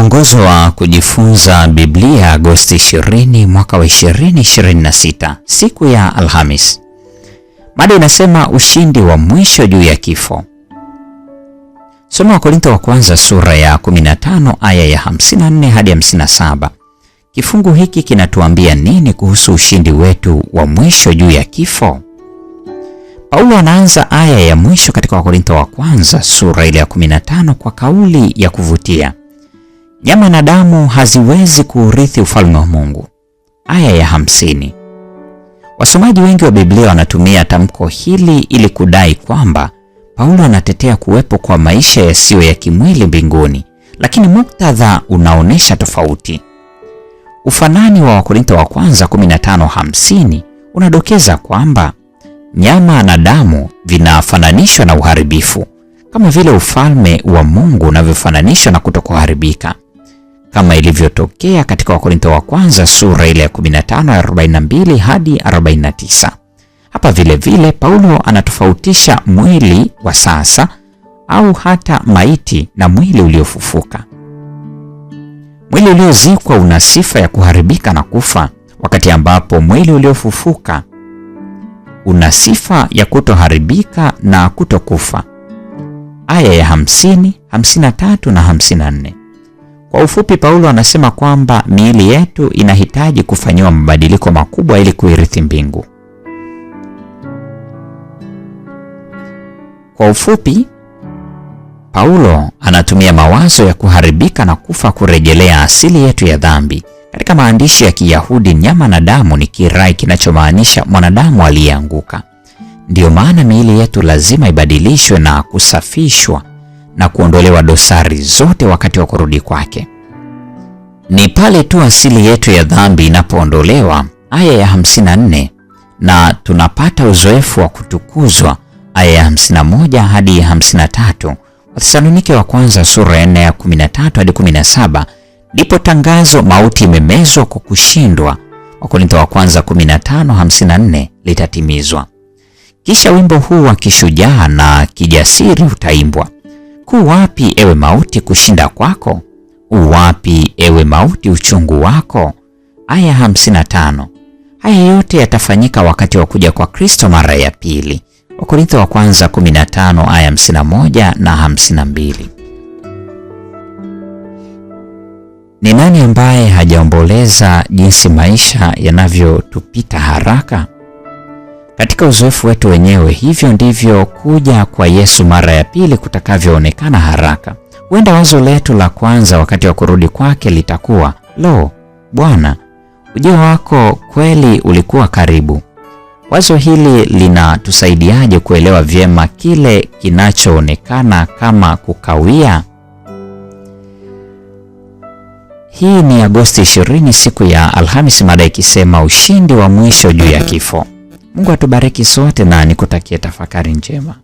Mwongozo wa kujifunza Biblia Agosti 20 mwaka wa 2026, siku ya Alhamis. Mada inasema ushindi wa mwisho juu ya kifo. Soma Wakorintho wa kwanza sura ya 15 aya ya 54 hadi 57. Kifungu hiki kinatuambia nini kuhusu ushindi wetu wa mwisho juu ya kifo? Paulo anaanza aya ya mwisho katika Wakorintho wa kwanza sura ile ya 15 kwa kauli ya kuvutia: nyama na damu haziwezi kuurithi ufalme wa Mungu. Aya ya 50. Wasomaji wengi wa Biblia wanatumia tamko hili ili kudai kwamba Paulo anatetea kuwepo kwa maisha yasiyo ya kimwili mbinguni, lakini muktadha unaonesha tofauti. Ufanani wa Wakorintho wa kwanza 15:50 unadokeza kwamba nyama na damu vinafananishwa na uharibifu, kama vile ufalme wa Mungu unavyofananishwa na kutokuharibika, kama ilivyotokea katika Wakorintho wa kwanza sura ile ya 15 42 hadi 49. Hapa vile vile Paulo anatofautisha mwili wa sasa au hata maiti na mwili uliofufuka. Mwili uliozikwa una sifa ya kuharibika na kufa, wakati ambapo mwili uliofufuka una sifa ya kutoharibika na kutokufa. Aya ya 50, 53 na 54. Kwa ufupi, Paulo anasema kwamba miili yetu inahitaji kufanyiwa mabadiliko makubwa ili kuirithi mbingu. Kwa ufupi, Paulo anatumia mawazo ya kuharibika na kufa kurejelea asili yetu ya dhambi. Katika maandishi ya Kiyahudi, nyama na damu ni kirai kinachomaanisha mwanadamu aliyeanguka. Ndiyo maana miili yetu lazima ibadilishwe na kusafishwa na kuondolewa dosari zote wakati wa kurudi kwake. Ni pale tu asili yetu ya dhambi inapoondolewa, aya ya 54, na tunapata uzoefu wa kutukuzwa, aya ya 51 hadi 53. Wathesalonike wa kwanza sura ya 4 ya 13 hadi 17, ndipo tangazo mauti imemezwa kwa kushindwa, Wakorintho wa kwanza 15:54, litatimizwa. Kisha wimbo huu wa kishujaa na kijasiri utaimbwa: ku wapi ewe mauti kushinda kwako? Uwapi ewe mauti uchungu wako? Aya 55. Haya yote yatafanyika wakati wa kuja kwa Kristo mara ya pili. Wakorintho wa kwanza 15 aya 51 na 52. Ni nani ambaye hajaomboleza jinsi maisha yanavyotupita haraka? Katika uzoefu wetu wenyewe, hivyo ndivyo kuja kwa Yesu mara ya pili kutakavyoonekana haraka. Huenda wazo letu la kwanza wakati wa kurudi kwake litakuwa, lo, Bwana, ujio wako kweli ulikuwa karibu. Wazo hili linatusaidiaje kuelewa vyema kile kinachoonekana kama kukawia? Hii ni Agosti 20, siku ya Alhamisi, mada ikisema ushindi wa mwisho juu ya kifo. Mungu atubariki sote na nikutakie tafakari njema.